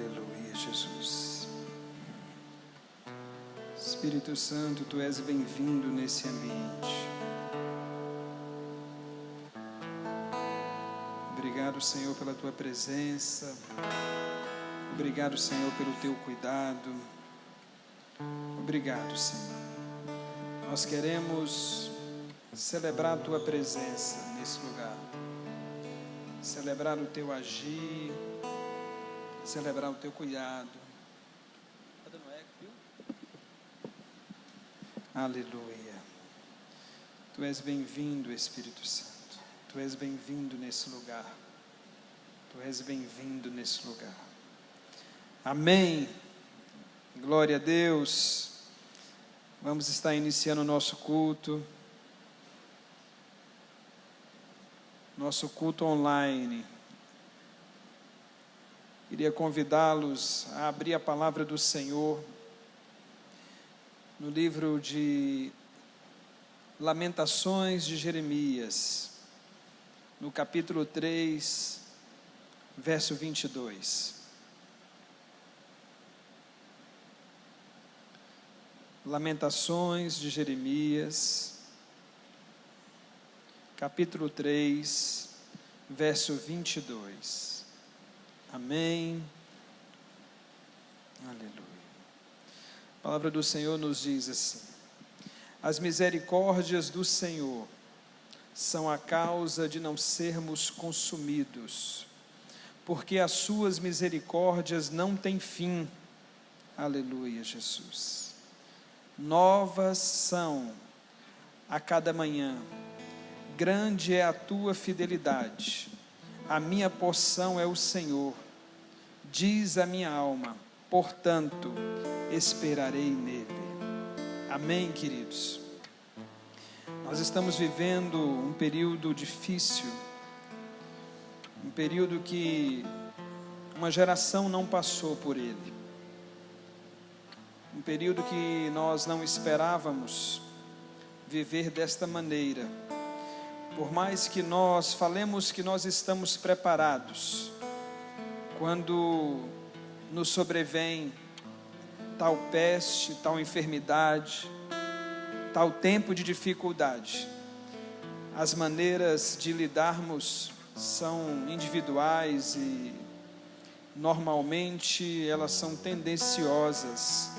Aleluia, Jesus. Espírito Santo, Tu és bem-vindo nesse ambiente. Obrigado, Senhor, pela Tua presença. Obrigado, Senhor, pelo Teu cuidado. Obrigado, Senhor. Nós queremos celebrar a Tua presença nesse lugar. Celebrar o Teu agir. Celebrar o Teu cuidado. Está dando eco, viu? Aleluia. Tu és bem-vindo, Espírito Santo. Tu és bem-vindo nesse lugar. Tu és bem-vindo nesse lugar. Amém. Glória a Deus. Vamos estar iniciando o nosso culto. Nosso culto online. Queria convidá-los a abrir a palavra do Senhor no livro de Lamentações de Jeremias, no capítulo 3, verso 22. Lamentações de Jeremias, capítulo 3, verso 22. Amém. Aleluia. A palavra do Senhor nos diz assim: as misericórdias do Senhor são a causa de não sermos consumidos, porque as suas misericórdias não têm fim. Aleluia, Jesus. Novas são a cada manhã, grande é a tua fidelidade. A minha porção é o Senhor, diz a minha alma, portanto, esperarei nele. Amém, queridos? Nós estamos vivendo um período difícil, um período que uma geração não passou por ele, um período que nós não esperávamos viver desta maneira. Por mais que nós falemos que nós estamos preparados, quando nos sobrevém tal peste, tal enfermidade, tal tempo de dificuldade, as maneiras de lidarmos são individuais e normalmente elas são tendenciosas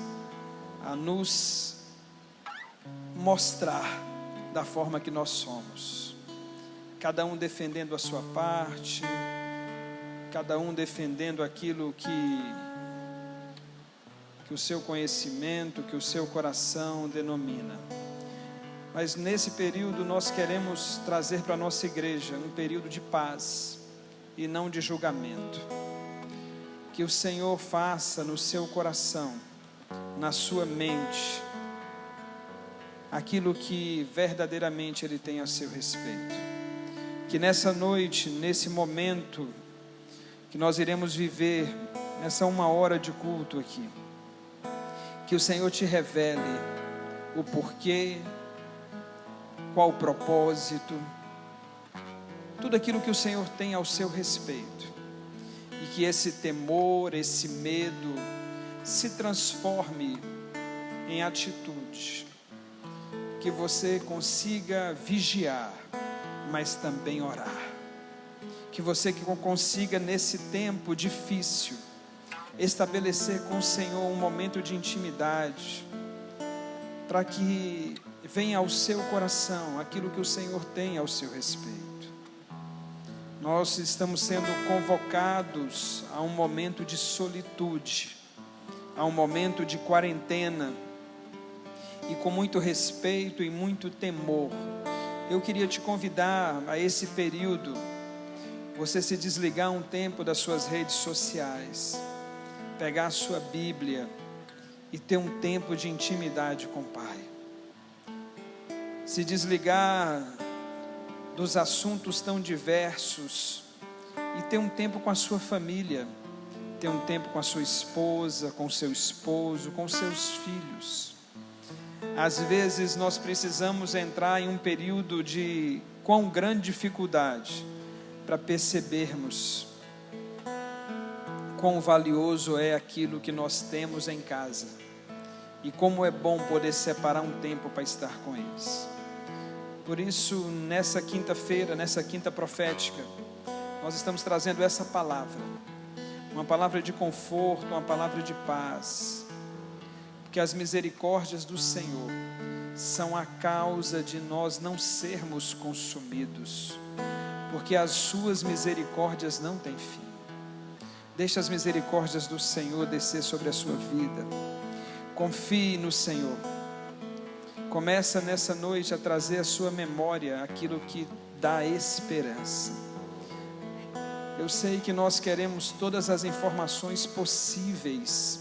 a nos mostrar da forma que nós somos. Cada um defendendo a sua parte, cada um defendendo aquilo que o seu conhecimento, que o seu coração denomina. Mas nesse período nós queremos trazer para a nossa igreja um período de paz e não de julgamento. Que o Senhor faça no seu coração, na sua mente, aquilo que verdadeiramente Ele tem a seu respeito. que nessa noite, nesse momento que nós iremos viver, nessa 1 hora de culto aqui, que o Senhor te revele o porquê, qual o propósito, tudo aquilo que o Senhor tem ao seu respeito, e que esse temor, esse medo se transforme em atitude, que você consiga vigiar, mas também orar, que você consiga nesse tempo difícil estabelecer com o Senhor um momento de intimidade, para que venha ao seu coração aquilo que o Senhor tem ao seu respeito. Nós estamos sendo convocados a um momento de solitude, a um momento de quarentena, e com muito respeito e muito temor, eu queria te convidar a esse período, você se desligar um tempo das suas redes sociais, pegar a sua Bíblia e ter um tempo de intimidade com o Pai, se desligar dos assuntos tão diversos e ter um tempo com a sua família, ter um tempo com a sua esposa, com o seu esposo, com os seus filhos. Às vezes nós precisamos entrar em um período de quão grande dificuldade para percebermos quão valioso é aquilo que nós temos em casa e como é bom poder separar um tempo para estar com eles. Por isso, nessa quinta-feira, nessa quinta profética, nós estamos trazendo essa palavra, uma palavra de conforto, uma palavra de paz, porque as misericórdias do Senhor são a causa de nós não sermos consumidos, porque as suas misericórdias não têm fim. Deixa as misericórdias do Senhor descer sobre a sua vida, confie no Senhor. Começa nessa noite a trazer à sua memória aquilo que dá esperança. Eu sei que nós queremos todas as informações possíveis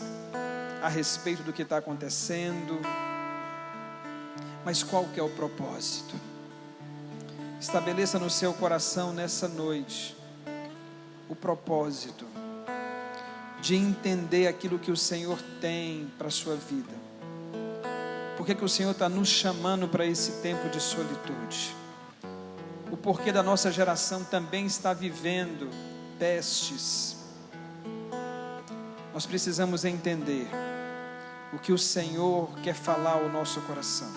a respeito do que está acontecendo, mas qual que é o propósito? Estabeleça no seu coração nessa noite o propósito de entender aquilo que o Senhor tem para a sua vida. Por que o Senhor está nos chamando para esse tempo de solitude? O porquê da nossa geração também está vivendo testes. Nós precisamos entender o que o Senhor quer falar ao nosso coração.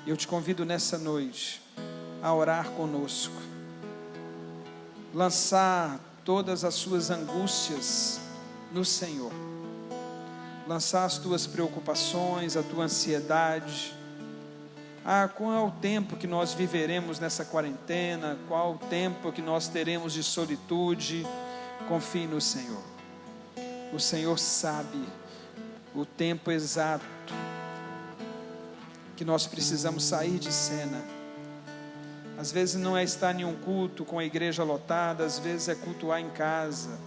Eu te convido nessa noite a orar conosco, lançar todas as suas angústias no Senhor, lançar as tuas preocupações, a tua ansiedade. Qual é o tempo que nós viveremos nessa quarentena? Qual o tempo que nós teremos de solitude? Confie no Senhor. O Senhor sabe o tempo exato que nós precisamos sair de cena. Às vezes não é estar em um culto com a igreja lotada, às vezes é cultuar em casa,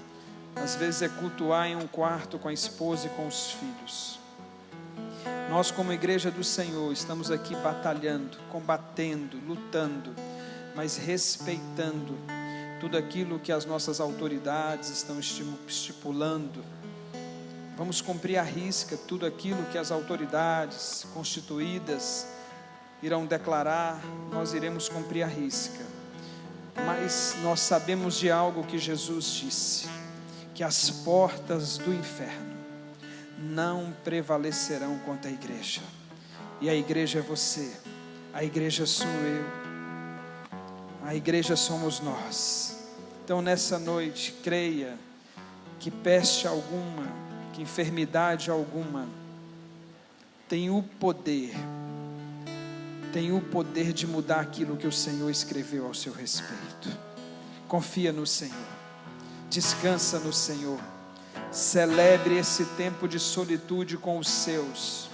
às vezes é cultuar em um quarto com a esposa e com os filhos. Nós, como igreja do Senhor, estamos aqui batalhando, combatendo, lutando, mas respeitando tudo aquilo que as nossas autoridades estão estipulando. Vamos cumprir à risca tudo aquilo que as autoridades constituídas irão declarar, nós iremos cumprir à risca. Mas nós sabemos de algo que Jesus disse, que as portas do inferno não prevalecerão contra a igreja. E a igreja é você, a igreja sou eu, a igreja somos nós. Então nessa noite, creia que peste alguma, que enfermidade alguma tem o poder de mudar aquilo que o Senhor escreveu ao seu respeito. Confia no Senhor, descansa no Senhor, celebre esse tempo de solitude com os seus,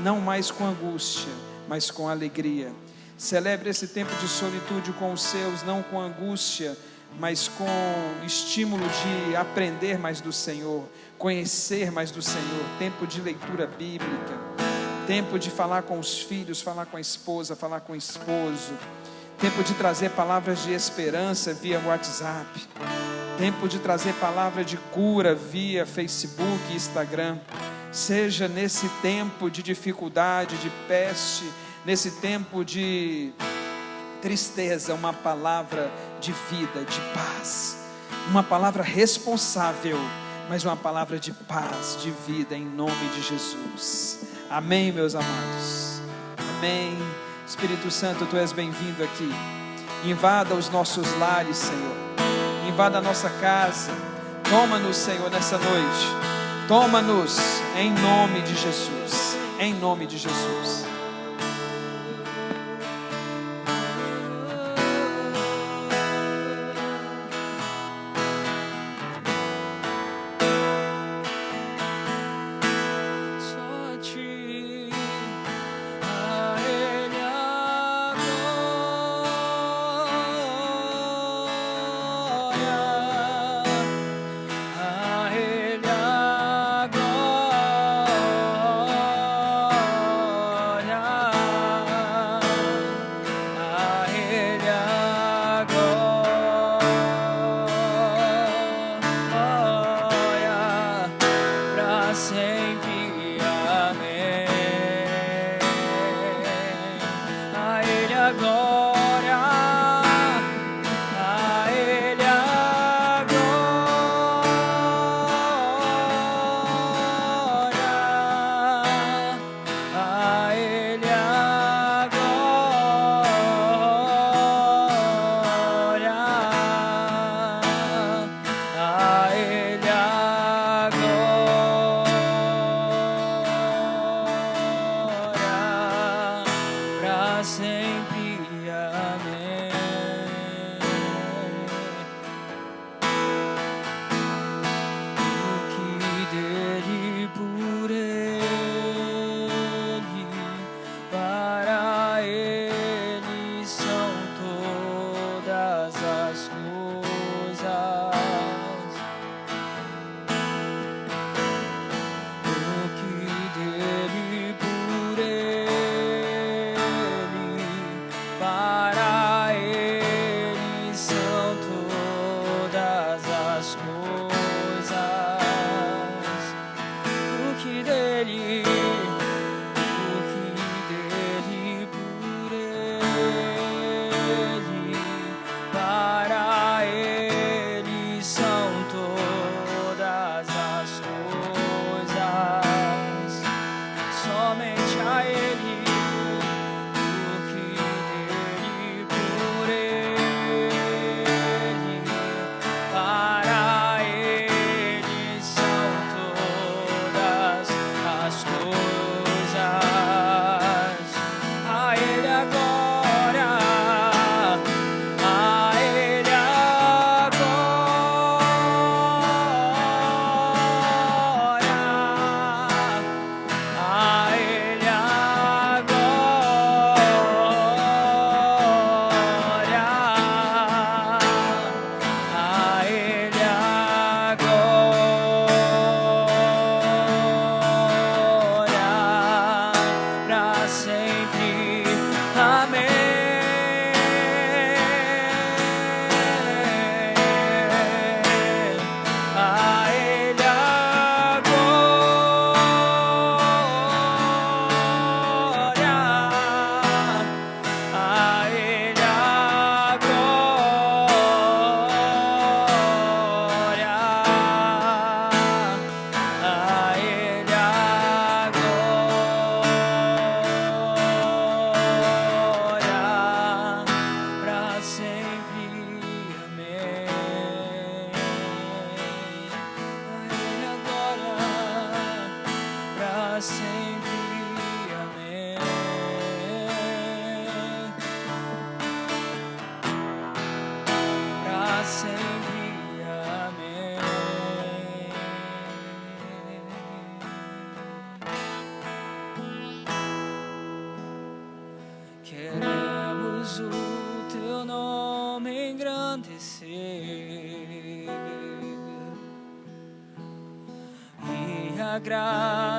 não mais com angústia, mas com alegria. Celebre esse tempo de solitude com os seus, não com angústia, mas com estímulo de aprender mais do Senhor, conhecer mais do Senhor. Tempo de leitura bíblica, tempo de falar com os filhos, falar com a esposa, falar com o esposo, tempo de trazer palavras de esperança via WhatsApp, tempo de trazer palavra de cura via Facebook e Instagram. Seja nesse tempo de dificuldade, de peste, nesse tempo de tristeza, uma palavra de vida, de paz, uma palavra responsável, mas uma palavra de paz, de vida, em nome de Jesus. Amém, meus amados. Amém. Espírito Santo, Tu és bem-vindo aqui. Invada os nossos lares, Senhor. Invada a nossa casa. Toma-nos, Senhor, nessa noite. Toma-nos em nome de Jesus. Em nome de Jesus.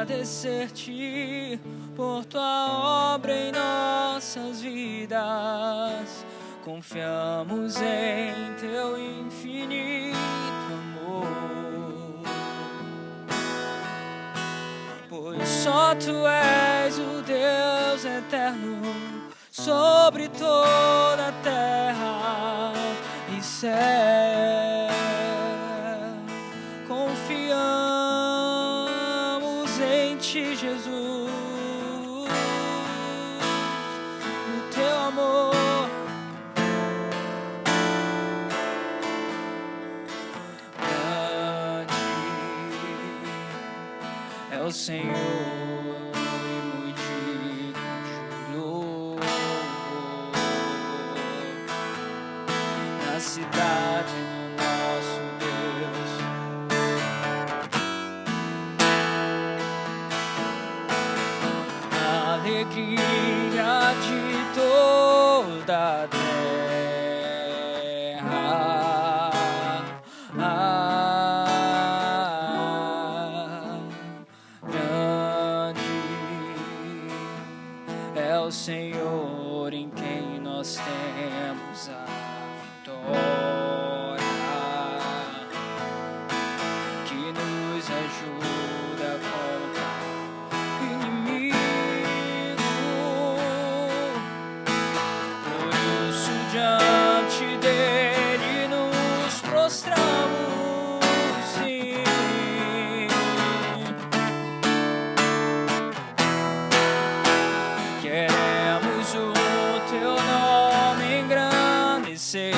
Agradecer-te por tua obra em nossas vidas, confiamos em teu infinito amor, pois só tu és o Deus eterno sobre toda a terra e céu. Confiamos em ti, Jesus, no teu amor. É o Senhor e muito digno de louvor na cidade do nosso Deus. A alegria de toda a terra. É o Senhor em quem nós temos a vitória, que nos ajuda contra o inimigo. Por isso diante dele nos prostramos, sim. Queremos o teu nome engrandecer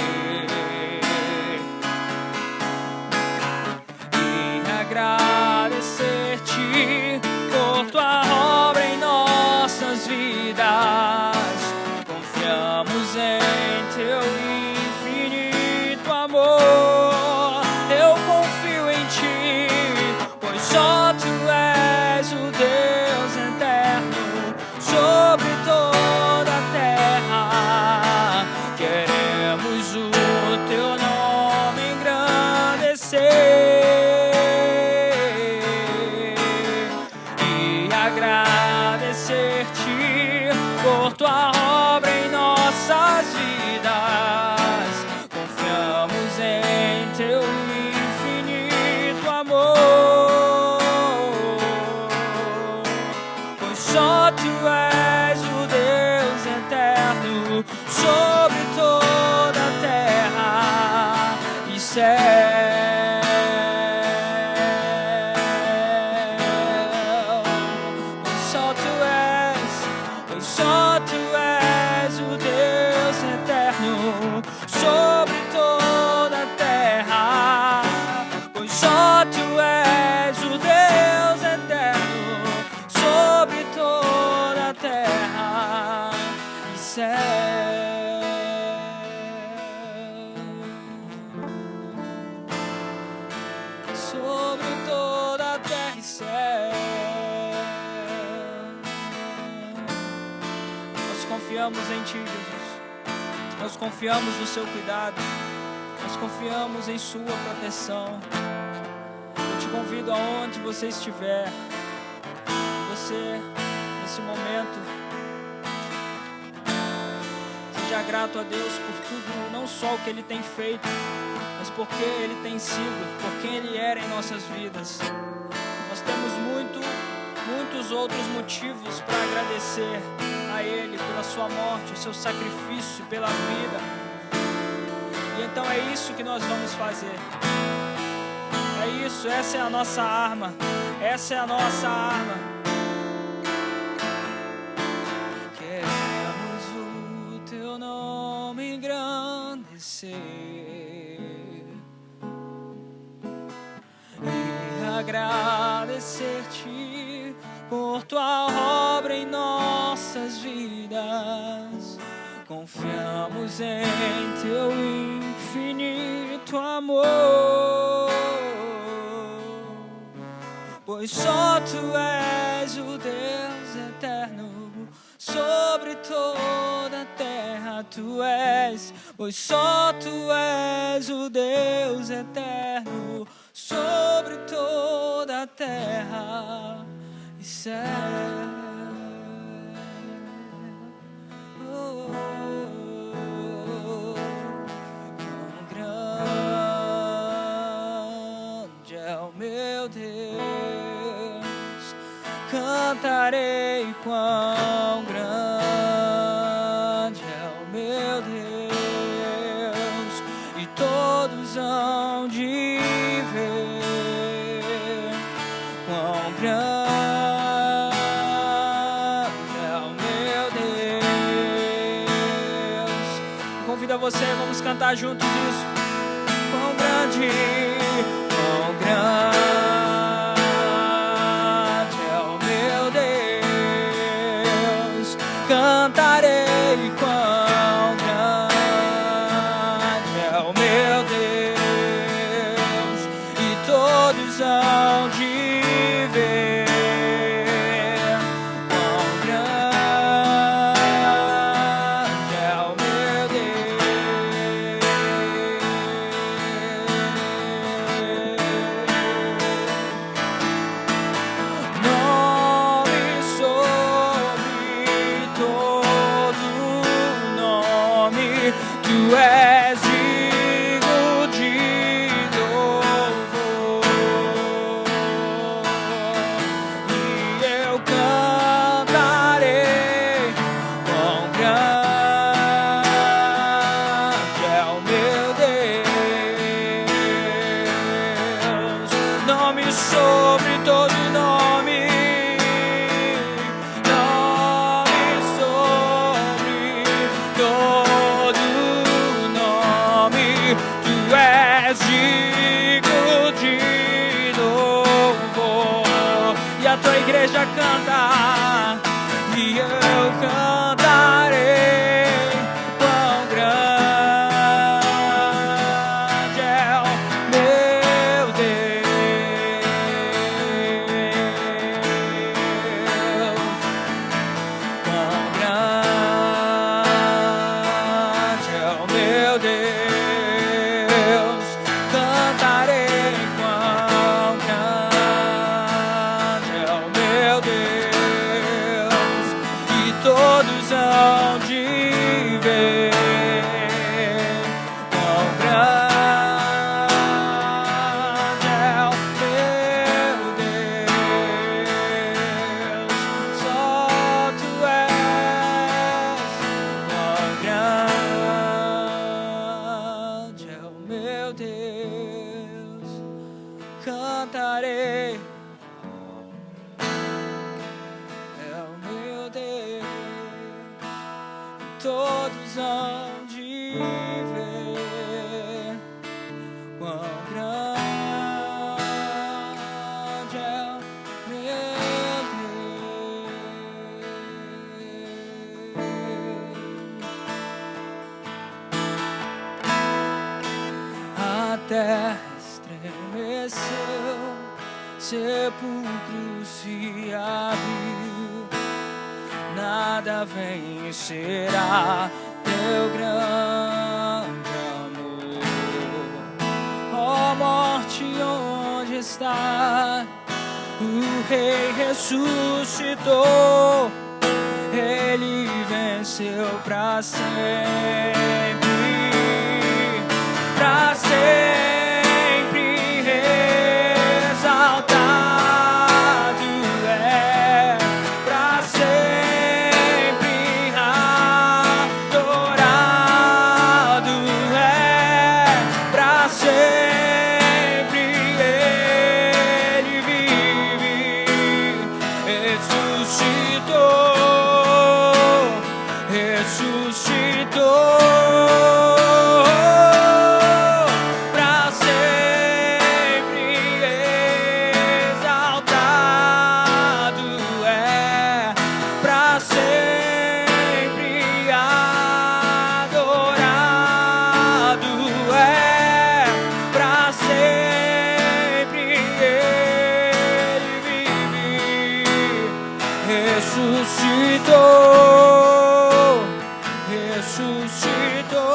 e agradecer-te por tua obra em nossas vidas. Confiamos em teu infinito amor. Eu confio em ti, pois só tu és o Deus eterno sobre toda a terra. Queremos o teu nome engrandecer e agradecer-te por tua obra em nossas vidas. Confiamos em teu infinito amor, pois só tu és o Deus eterno sobre toda a terra e céu. Pois só tu és o Deus eterno sobre toda a terra. Pois só tu és o Deus eterno sobre toda a terra e céu. Sobre toda a terra e céu. Nós confiamos em ti, Jesus. Nós confiamos no seu cuidado. Nós confiamos em sua proteção. Eu te convido aonde você estiver, você, nesse momento, seja grato a Deus por tudo, não só o que Ele tem feito, mas por que Ele tem sido, por quem Ele era em nossas vidas. Nós temos muitos outros motivos para agradecer a Ele pela sua morte, o seu sacrifício, pela vida. E então é isso que nós vamos fazer. É isso, essa é a nossa arma. Essa é a nossa arma. Queremos o teu nome engrandecer e agradecer-te por tua obra em nossas vidas. Confiamos em teu infinito amor, pois só tu és o Deus eterno sobre toda a terra. Tu és, pois só tu és o Deus eterno sobre toda a terra e céu. Oh, oh, oh. cantarei quão grande é o meu Deus, e todos hão de ver quão grande é o meu Deus. Convido a você, vamos cantar juntos isso. Quão grande é o meu Deus, cantarei quão grande é o meu Deus, e todos hão de ver quão grande é o meu Deus. Nome sobre todo nome, tu és digno de louvor, e eu cantarei quão grande é o meu Deus. Nome sobre todo nome, nome sobre todo nome, tu és digno de louvor. E a tua igreja canta, e eu cantarei quão grande é o meu Deus, quão grande é o meu Deus, cantarei quão grande é o meu Deus, e todos hão de ver quão grande é o meu Deus. Só tu és quão grande é o meu Deus, cantarei é o meu Deus, todos hão de ver quão grande é o meu Deus. A terra estremeceu, sepulcro se abriu, nada vencerá teu grande amor. Ó morte, onde está? O Rei ressuscitou, ele venceu pra sempre, pra sempre exaltado é, pra sempre adorado é, pra sempre ele vive, ressuscitou, pra sempre exaltado é, pra sempre adorado é, pra sempre ele vive, ressuscitou, ressuscitou.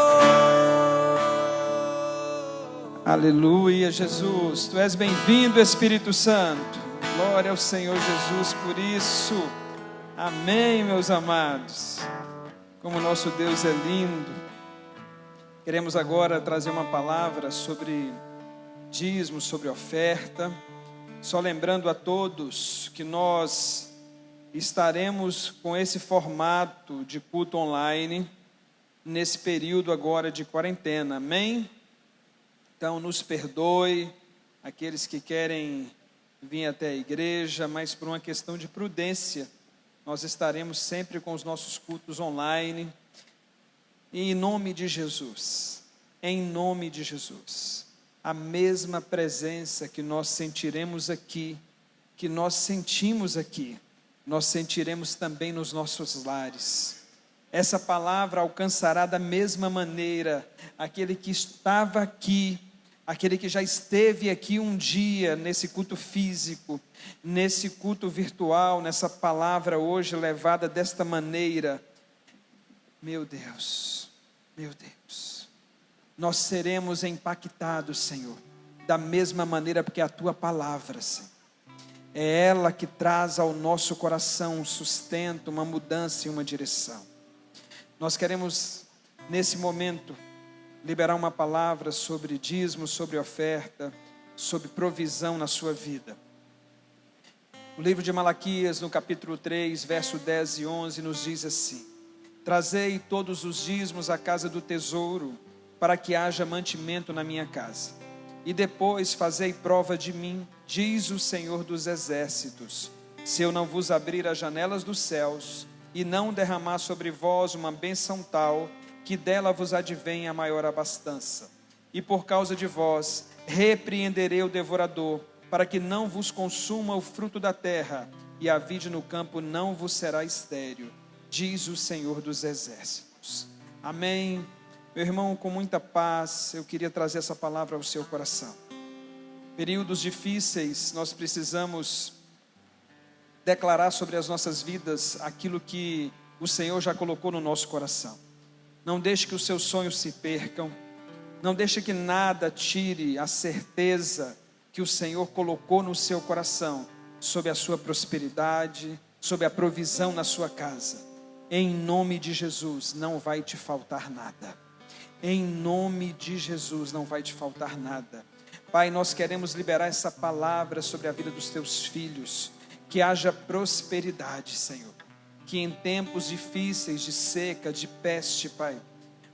Aleluia, Jesus. Tu és bem-vindo, Espírito Santo. Glória ao Senhor Jesus por isso. Amém, meus amados. Como nosso Deus é lindo. Queremos agora trazer uma palavra sobre dízimo, sobre oferta. Só lembrando a todos que nós estaremos com esse formato de culto online nesse período agora de quarentena, amém? Então nos perdoe aqueles que querem vir até a igreja, mas por uma questão de prudência, nós estaremos sempre com os nossos cultos online, e em nome de Jesus, a mesma presença que nós sentiremos aqui, que nós sentimos aqui, nós sentiremos também nos nossos lares. Essa palavra alcançará da mesma maneira aquele que estava aqui, aquele que já esteve aqui um dia nesse culto físico, nesse culto virtual, nessa palavra hoje levada desta maneira. Meu Deus, nós seremos impactados, Senhor, da mesma maneira, porque a Tua palavra, Senhor, é ela que traz ao nosso coração um sustento, uma mudança e uma direção. Nós queremos, nesse momento, liberar uma palavra sobre dízimo, sobre oferta, sobre provisão na sua vida. O livro de Malaquias, no capítulo 3, verso 10 e 11, nos diz assim: trazei todos os dízimos à casa do tesouro, para que haja mantimento na minha casa. E depois fazei prova de mim, diz o Senhor dos exércitos, se eu não vos abrir as janelas dos céus, e não derramar sobre vós uma bênção tal, que dela vos advenha a maior abastança. E por causa de vós, repreenderei o devorador, para que não vos consuma o fruto da terra, e a vide no campo não vos será estéril, diz o Senhor dos exércitos. Amém. Meu irmão, com muita paz, eu queria trazer essa palavra ao seu coração. Períodos difíceis, nós precisamos declarar sobre as nossas vidas aquilo que o Senhor já colocou no nosso coração. Não deixe que os seus sonhos se percam. Não deixe que nada tire a certeza que o Senhor colocou no seu coração sobre a sua prosperidade, sobre a provisão na sua casa. Em nome de Jesus, não vai te faltar nada. Em nome de Jesus, não vai te faltar nada. Pai, nós queremos liberar essa palavra sobre a vida dos teus filhos. Que haja prosperidade, Senhor. Que em tempos difíceis de seca, de peste, Pai,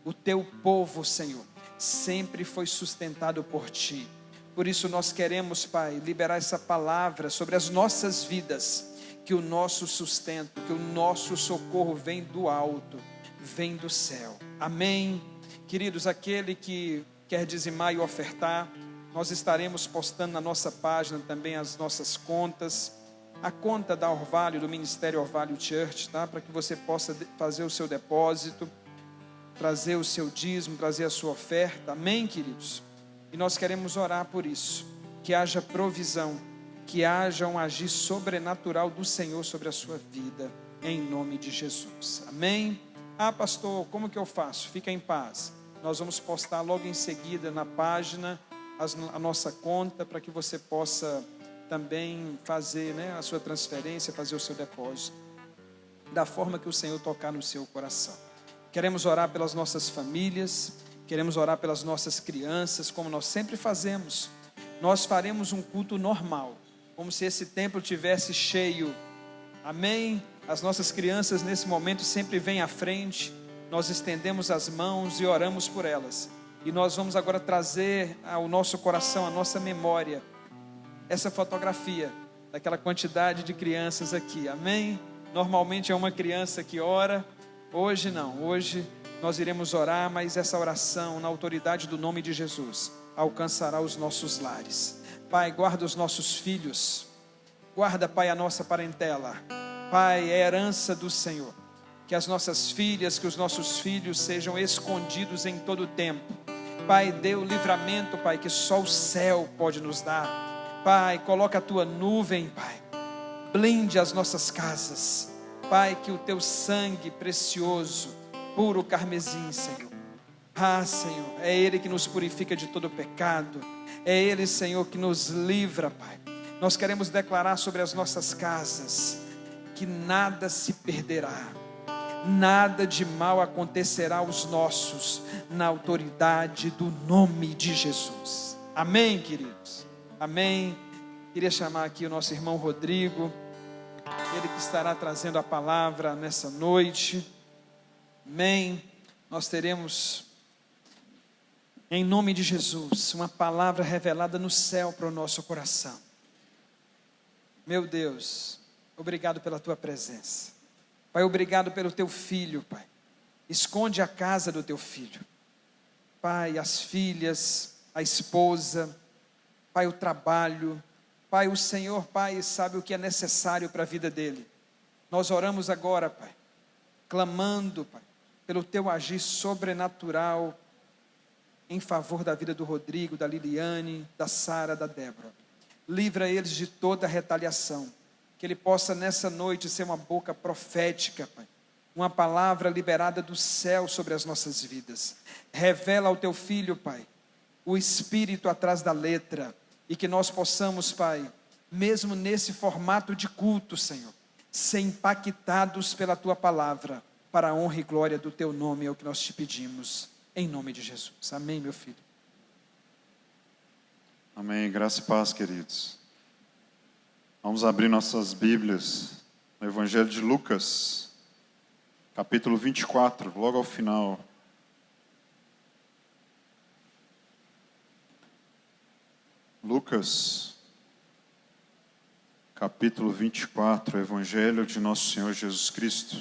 o teu povo, Senhor, sempre foi sustentado por Ti. Por isso nós queremos, Pai, liberar essa palavra sobre as nossas vidas, que o nosso sustento, que o nosso socorro vem do alto, vem do céu. Amém. Queridos, aquele que quer dizimar e ofertar, nós estaremos postando na nossa página também as nossas contas, a conta da Orvalho, do Ministério Orvalho Church, tá? Para que você possa fazer o seu depósito, trazer o seu dízimo, trazer a sua oferta, amém, queridos? E nós queremos orar por isso, que haja provisão, que haja um agir sobrenatural do Senhor sobre a sua vida, em nome de Jesus, amém? Ah, pastor, como que eu faço? Fica em paz, nós vamos postar logo em seguida na página a nossa conta, para que você possa também fazer, a sua transferência, fazer o seu depósito, da forma que o Senhor tocar no seu coração. Queremos orar pelas nossas famílias, queremos orar pelas nossas crianças, como nós sempre fazemos. Nós faremos um culto normal, como se esse templo tivesse cheio, amém? As nossas crianças nesse momento sempre vêm à frente, nós estendemos as mãos e oramos por elas. E nós vamos agora trazer ao nosso coração, à nossa memória, essa fotografia daquela quantidade de crianças aqui, amém? Normalmente é uma criança que ora, hoje não, hoje nós iremos orar, mas essa oração, na autoridade do nome de Jesus, alcançará os nossos lares. Pai, guarda os nossos filhos, guarda, Pai, a nossa parentela. Pai, é herança do Senhor, que as nossas filhas, que os nossos filhos sejam escondidos em todo o tempo. Pai, dê o livramento, Pai, que só o céu pode nos dar. Pai, coloca a Tua nuvem, Pai, blinde as nossas casas, Pai, que o Teu sangue precioso, puro carmesim, Senhor, Senhor, é Ele que nos purifica de todo pecado, é Ele, Senhor, que nos livra, Pai. Nós queremos declarar sobre as nossas casas, que nada se perderá, nada de mal acontecerá aos nossos, na autoridade do nome de Jesus, amém, queridos? Amém. Queria chamar aqui o nosso irmão Rodrigo Ele que estará trazendo a palavra nessa noite. Amém. Nós teremos, em nome de Jesus, uma palavra revelada no céu para o nosso coração. Meu Deus, obrigado pela tua presença. Pai, obrigado pelo teu filho, Pai. Esconde a casa do teu filho. Pai, as filhas, a esposa, Pai, o trabalho. Pai, o Senhor, Pai, sabe o que é necessário para a vida dele. Nós oramos agora, Pai, clamando, Pai, pelo teu agir sobrenatural em favor da vida do Rodrigo, da Liliane, da Sara, da Débora. Livra eles de toda retaliação. Que ele possa nessa noite ser uma boca profética, Pai. Uma palavra liberada do céu sobre as nossas vidas. Revela ao teu filho, Pai, o espírito atrás da letra. E que nós possamos, Pai, mesmo nesse formato de culto, Senhor, ser impactados pela tua palavra, para a honra e glória do teu nome, é o que nós te pedimos, em nome de Jesus. Amém, meu filho. Amém, graça e paz, queridos. Vamos abrir nossas Bíblias no Evangelho de Lucas, capítulo 24, logo ao final. Lucas, capítulo 24, Evangelho de Nosso Senhor Jesus Cristo.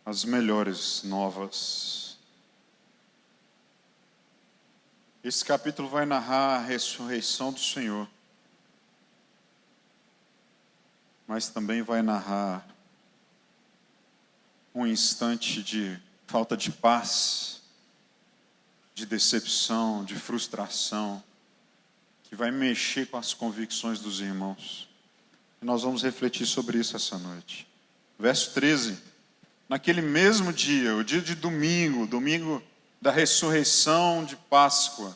As melhores novas. Esse capítulo vai narrar a ressurreição do Senhor, mas também vai narrar um instante de falta de paz, de decepção, de frustração, que vai mexer com as convicções dos irmãos. E nós vamos refletir sobre isso essa noite. Verso 13. Naquele mesmo dia, o dia de domingo, domingo da ressurreição de Páscoa,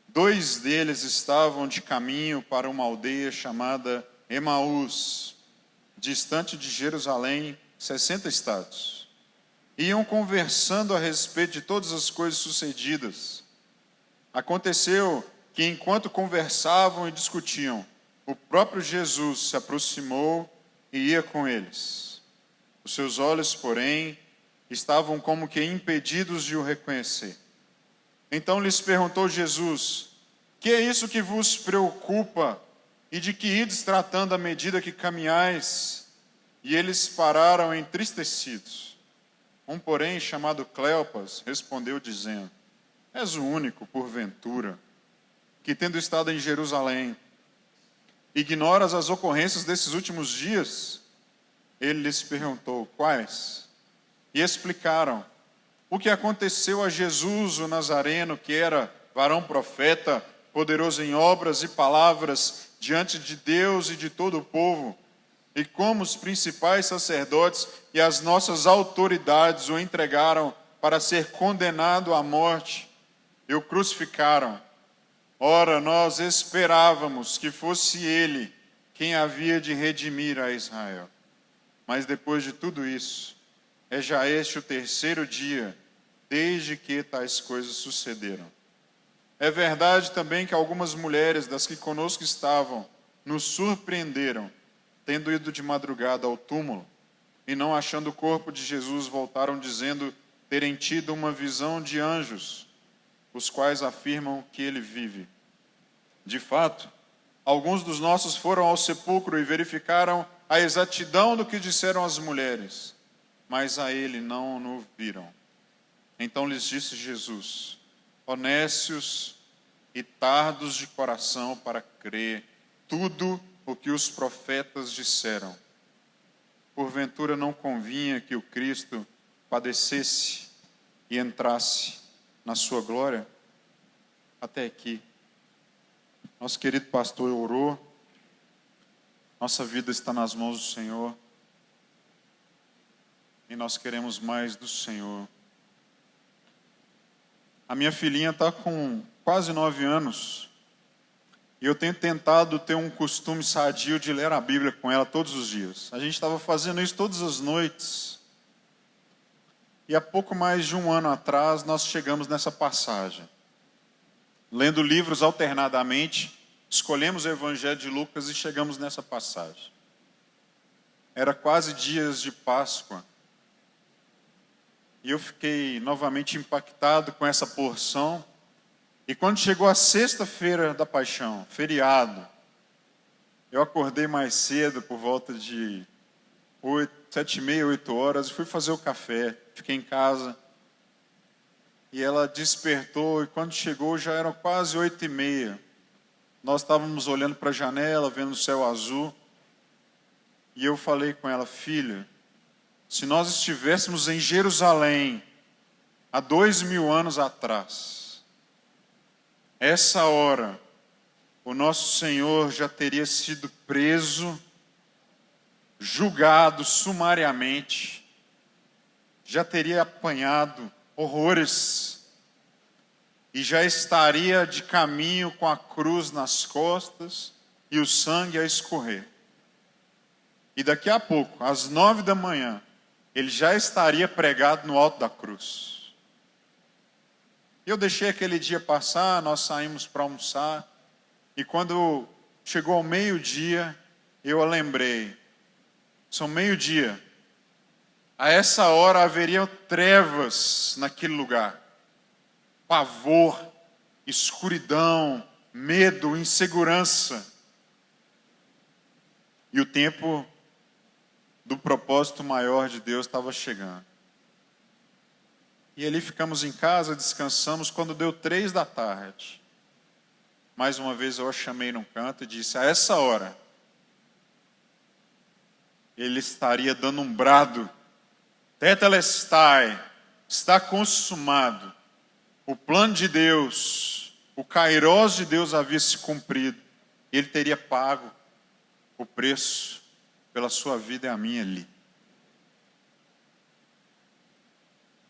2 deles estavam de caminho para uma aldeia chamada Emaús, distante de Jerusalém, 60 estados. Iam conversando a respeito de todas as coisas sucedidas. Aconteceu que enquanto conversavam e discutiam, o próprio Jesus se aproximou e ia com eles. Os seus olhos, porém, estavam como que impedidos de o reconhecer. Então lhes perguntou Jesus: que é isso que vos preocupa e de que ides tratando à medida que caminhais? E eles pararam entristecidos. Um, porém, chamado Cleopas, respondeu dizendo: és o único, porventura, que tendo estado em Jerusalém, ignoras as ocorrências desses últimos dias? Ele lhes perguntou: quais? E explicaram o que aconteceu a Jesus, o Nazareno, que era varão profeta, poderoso em obras e palavras diante de Deus e de todo o povo, e como os principais sacerdotes e as nossas autoridades o entregaram para ser condenado à morte e o crucificaram. Ora, nós esperávamos que fosse ele quem havia de redimir a Israel. Mas depois de tudo isso, é já este o 3º dia desde que tais coisas sucederam. É verdade também que algumas mulheres das que conosco estavam nos surpreenderam, tendo ido de madrugada ao túmulo, e não achando o corpo de Jesus, voltaram dizendo terem tido uma visão de anjos, os quais afirmam que ele vive. De fato, alguns dos nossos foram ao sepulcro e verificaram a exatidão do que disseram as mulheres, mas a ele não o viram. Então lhes disse Jesus: ó nécios e tardos de coração para crer tudo o que os profetas disseram. Porventura não convinha que o Cristo padecesse e entrasse na sua glória? Até aqui. Nosso querido pastor orou. Nossa vida está nas mãos do Senhor. E nós queremos mais do Senhor. A minha filhinha está com quase 9 anos. E eu tenho tentado ter um costume sadio de ler a Bíblia com ela todos os dias. A gente estava fazendo isso todas as noites. E há pouco mais de um ano atrás nós chegamos nessa passagem. lendo livros alternadamente, escolhemos o Evangelho de Lucas e chegamos nessa passagem. Era quase dias de Páscoa. E eu fiquei novamente impactado com essa porção. E quando chegou a sexta-feira da Paixão, feriado, eu acordei mais cedo, por volta de 7h30, 8h, e fui fazer o café. Fiquei em casa. E ela despertou, e quando chegou já eram quase 8h30. Nós estávamos olhando para a janela, vendo o céu azul. E eu falei com ela: filha, se nós estivéssemos em Jerusalém há 2000 anos atrás, essa hora, o nosso Senhor já teria sido preso, julgado sumariamente, já teria apanhado horrores e já estaria de caminho com a cruz nas costas e o sangue a escorrer. E daqui a pouco, às 9h, ele já estaria pregado no alto da cruz. Eu deixei aquele dia passar, nós saímos para almoçar, e quando chegou ao meio-dia, eu a lembrei. São meio-dia. A essa hora haveria trevas naquele lugar. Pavor, escuridão, medo, insegurança. E o tempo do propósito maior de Deus estava chegando. E ali ficamos em casa, descansamos. Quando deu 3h, mais uma vez eu a chamei num canto e disse: a essa hora, ele estaria dando um brado: Tetelestai, está consumado. O plano de Deus, o kairós de Deus havia se cumprido. Ele teria pago o preço pela sua vida e a minha ali.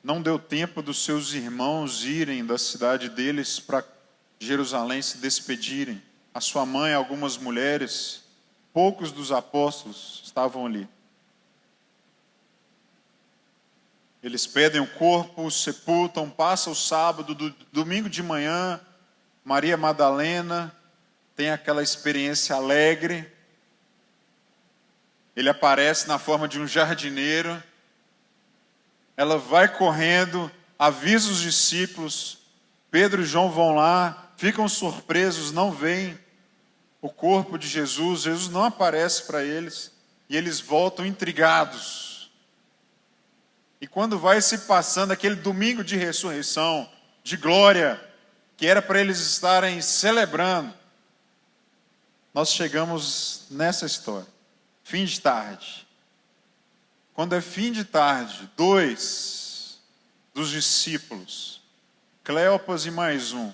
Não deu tempo dos seus irmãos irem da cidade deles para Jerusalém se despedirem. A sua mãe, algumas mulheres, poucos dos apóstolos estavam ali. Eles pedem o corpo, o sepultam, passa o sábado, domingo de manhã, Maria Madalena tem aquela experiência alegre. Ele aparece na forma de um jardineiro. Ela vai correndo, avisa os discípulos. Pedro e João vão lá, ficam surpresos, não veem o corpo de Jesus. Jesus não aparece para eles. E eles voltam intrigados. E quando vai se passando aquele domingo de ressurreição, de glória, que era para eles estarem celebrando, nós chegamos nessa história. Fim de tarde. Quando é fim de tarde, 2 dos discípulos, Cleopas e mais um,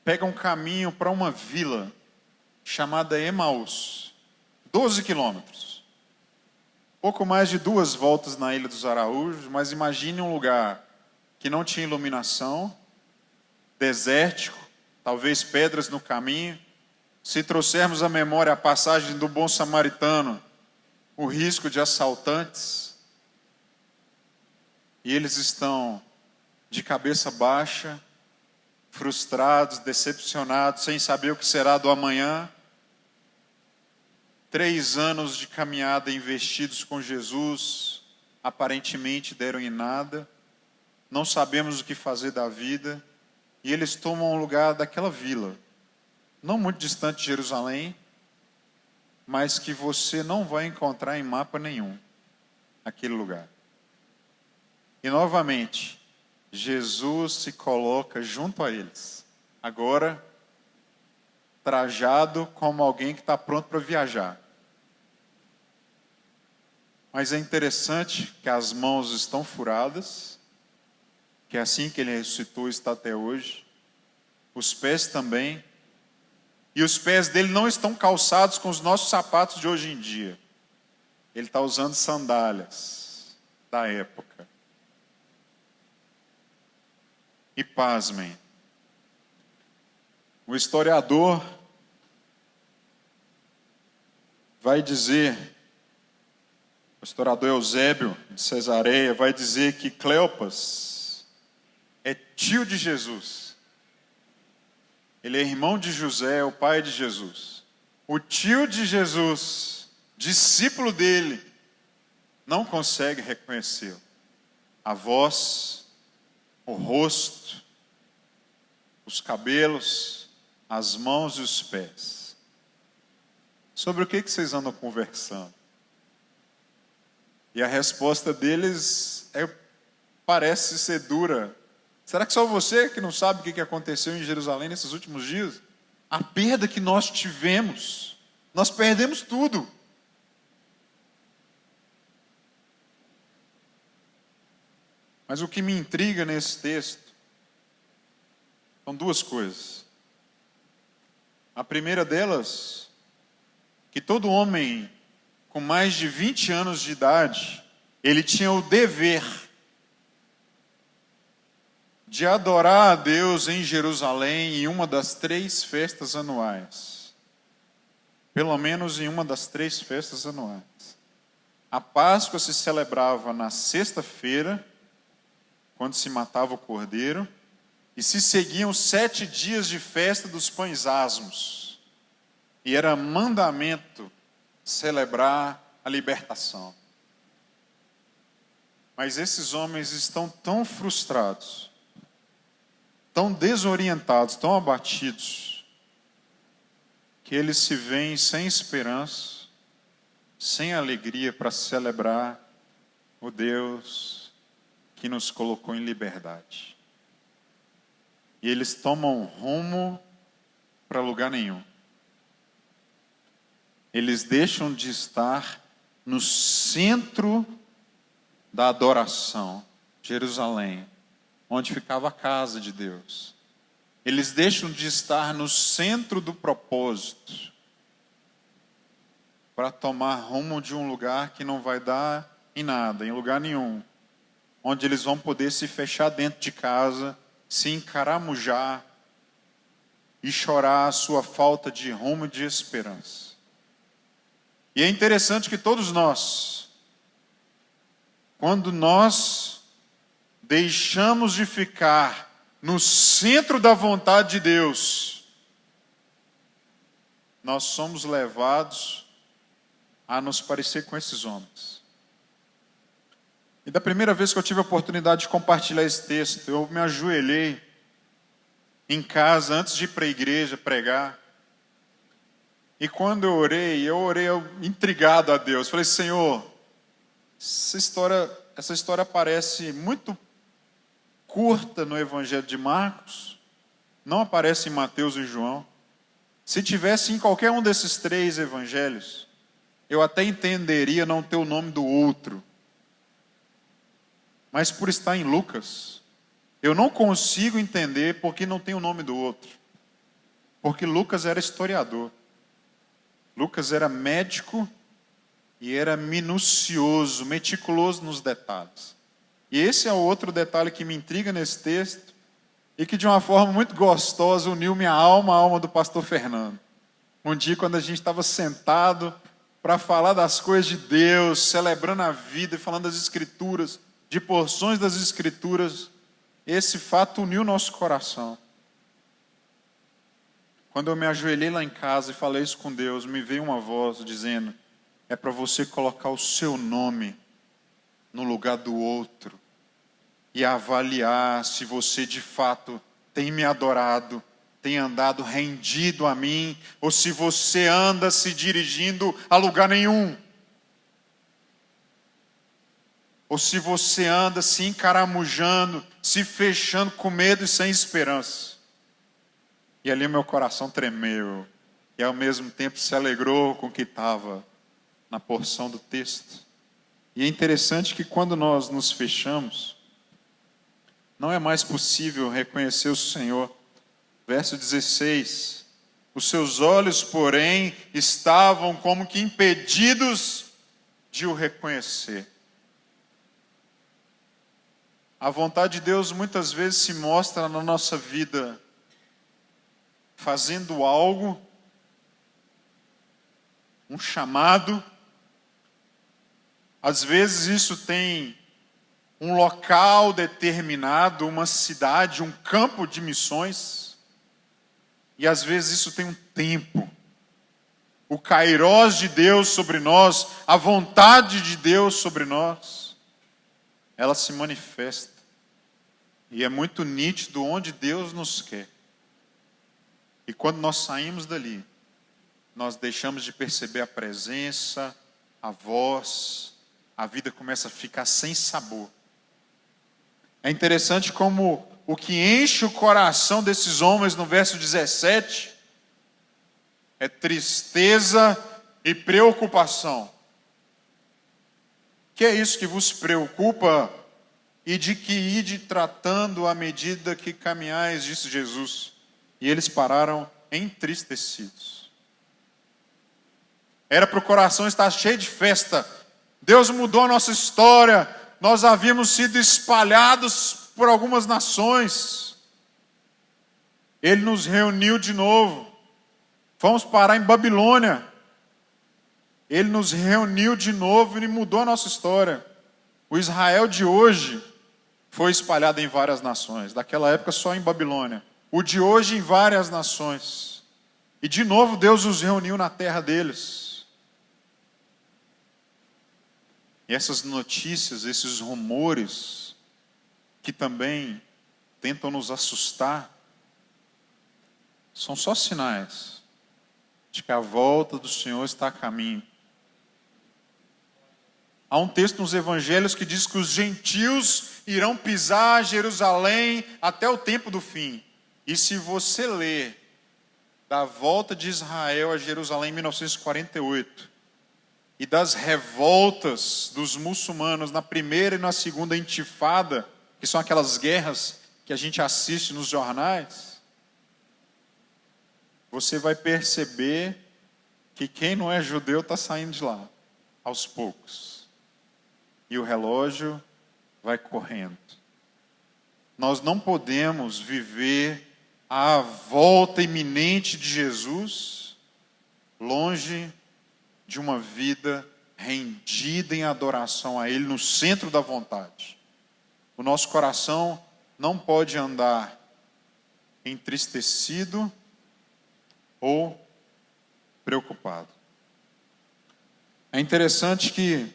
pegam um caminho para uma vila chamada Emaús, 12 quilômetros. Pouco mais de 2 voltas na Ilha dos Araújos, mas imagine um lugar que não tinha iluminação, desértico, talvez pedras no caminho. Se trouxermos à memória a passagem do bom samaritano, o risco de assaltantes, e eles estão de cabeça baixa, frustrados, decepcionados, sem saber o que será do amanhã. 3 anos de caminhada investidos com Jesus, aparentemente deram em nada, não sabemos o que fazer da vida, e eles tomam o lugar daquela vila, não muito distante de Jerusalém, mas que você não vai encontrar em mapa nenhum, aquele lugar. E novamente, Jesus se coloca junto a eles, agora trajado como alguém que está pronto para viajar. Mas é interessante que as mãos estão furadas, que é assim que ele ressuscitou está até hoje, os pés também. E os pés dele não estão calçados com os nossos sapatos de hoje em dia. Ele está usando sandálias da época. E pasmem, o historiador vai dizer, o historiador Eusébio de Cesareia vai dizer que Cleopas é tio de Jesus. Ele é irmão de José, o pai de Jesus. O tio de Jesus, discípulo dele, não consegue reconhecê-lo. A voz, o rosto, os cabelos, as mãos e os pés. Sobre o que vocês andam conversando? E a resposta deles parece ser dura. Será que só você que não sabe o que aconteceu em Jerusalém nesses últimos dias? A perda que nós tivemos, nós perdemos tudo. Mas o que me intriga nesse texto são duas coisas. A primeira delas, que todo homem com mais de 20 anos de idade, ele tinha o dever de adorar a Deus em Jerusalém em uma das 3 festas anuais. Pelo menos em uma das 3 festas anuais. A Páscoa se celebrava na sexta-feira, quando se matava o cordeiro, e se seguiam 7 dias de festa dos pães asmos. E era mandamento celebrar a libertação. Mas esses homens estão tão frustrados, tão desorientados, tão abatidos, que eles se veem sem esperança, sem alegria para celebrar o Deus que nos colocou em liberdade. E eles tomam rumo para lugar nenhum. Eles deixam de estar no centro da adoração, Jerusalém, onde ficava a casa de Deus. Eles deixam de estar no centro do propósito para tomar rumo de um lugar que não vai dar em nada, em lugar nenhum, onde eles vão poder se fechar dentro de casa, se encaramujar e chorar a sua falta de rumo e de esperança. E é interessante que todos nós, quando nós deixamos de ficar no centro da vontade de Deus, nós somos levados a nos parecer com esses homens. E da primeira vez que eu tive a oportunidade de compartilhar esse texto, eu me ajoelhei em casa antes de ir para a igreja pregar. E quando eu orei intrigado a Deus. Falei, Senhor, essa história parece muito curta no Evangelho de Marcos, não aparece em Mateus e João. Se tivesse em qualquer um desses 3 evangelhos, eu até entenderia não ter o nome do outro. Mas por estar em Lucas, eu não consigo entender porque não tem o nome do outro. Porque Lucas era historiador. Lucas era médico e era minucioso, meticuloso nos detalhes. E esse é o outro detalhe que me intriga nesse texto e que de uma forma muito gostosa uniu minha alma à alma do pastor Fernando. Um dia quando a gente estava sentado para falar das coisas de Deus, celebrando a vida e falando das Escrituras, de porções das Escrituras, esse fato uniu nosso coração. Quando eu me ajoelhei lá em casa e falei isso com Deus, me veio uma voz dizendo, é para você colocar o seu nome no lugar do outro e avaliar se você de fato tem me adorado, tem andado rendido a mim, ou se você anda se dirigindo a lugar nenhum. Ou se você anda se encaramujando, se fechando com medo e sem esperança. E ali meu coração tremeu. E ao mesmo tempo se alegrou com o que estava na porção do texto. E é interessante que quando nós nos fechamos, não é mais possível reconhecer o Senhor. Verso 16. Os seus olhos, porém, estavam como que impedidos de o reconhecer. A vontade de Deus muitas vezes se mostra na nossa vida fazendo algo, um chamado. Às vezes isso tem um local determinado, uma cidade, um campo de missões. E às vezes isso tem um tempo. O kairós de Deus sobre nós, a vontade de Deus sobre nós, ela se manifesta. E é muito nítido onde Deus nos quer. E quando nós saímos dali, nós deixamos de perceber a presença, a voz, a vida começa a ficar sem sabor. É interessante como o que enche o coração desses homens no verso 17 é tristeza e preocupação. Que é isso que vos preocupa e de que ide tratando à medida que caminhais, disse Jesus. E eles pararam entristecidos. Era para o coração estar cheio de festa. Deus mudou a nossa história. Nós havíamos sido espalhados por algumas nações. Ele nos reuniu de novo. Fomos parar em Babilônia. Ele nos reuniu de novo e mudou a nossa história. O Israel de hoje foi espalhado em várias nações. Daquela época só em Babilônia. O de hoje em várias nações. E de novo Deus os reuniu na terra deles. E essas notícias, esses rumores, que também tentam nos assustar, são só sinais de que a volta do Senhor está a caminho. Há um texto nos evangelhos que diz que os gentios irão pisar Jerusalém até o tempo do fim. E se você ler da volta de Israel a Jerusalém em 1948 e das revoltas dos muçulmanos na primeira e na segunda intifada, que são aquelas guerras que a gente assiste nos jornais, você vai perceber que quem não é judeu está saindo de lá, aos poucos. E o relógio vai correndo. Nós não podemos viver a volta iminente de Jesus longe de uma vida rendida em adoração a Ele, no centro da vontade. O nosso coração não pode andar entristecido ou preocupado. É interessante que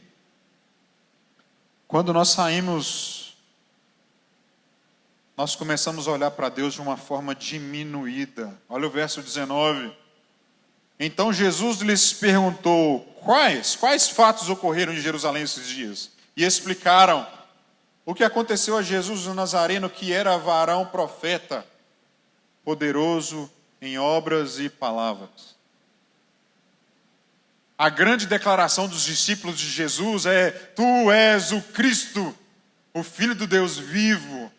quando nós saímos, nós começamos a olhar para Deus de uma forma diminuída. Olha o verso 19. Então Jesus lhes perguntou, quais fatos ocorreram em Jerusalém esses dias? E explicaram o que aconteceu a Jesus o Nazareno, que era varão profeta, poderoso em obras e palavras. A grande declaração dos discípulos de Jesus é: Tu és o Cristo, o Filho do Deus vivo.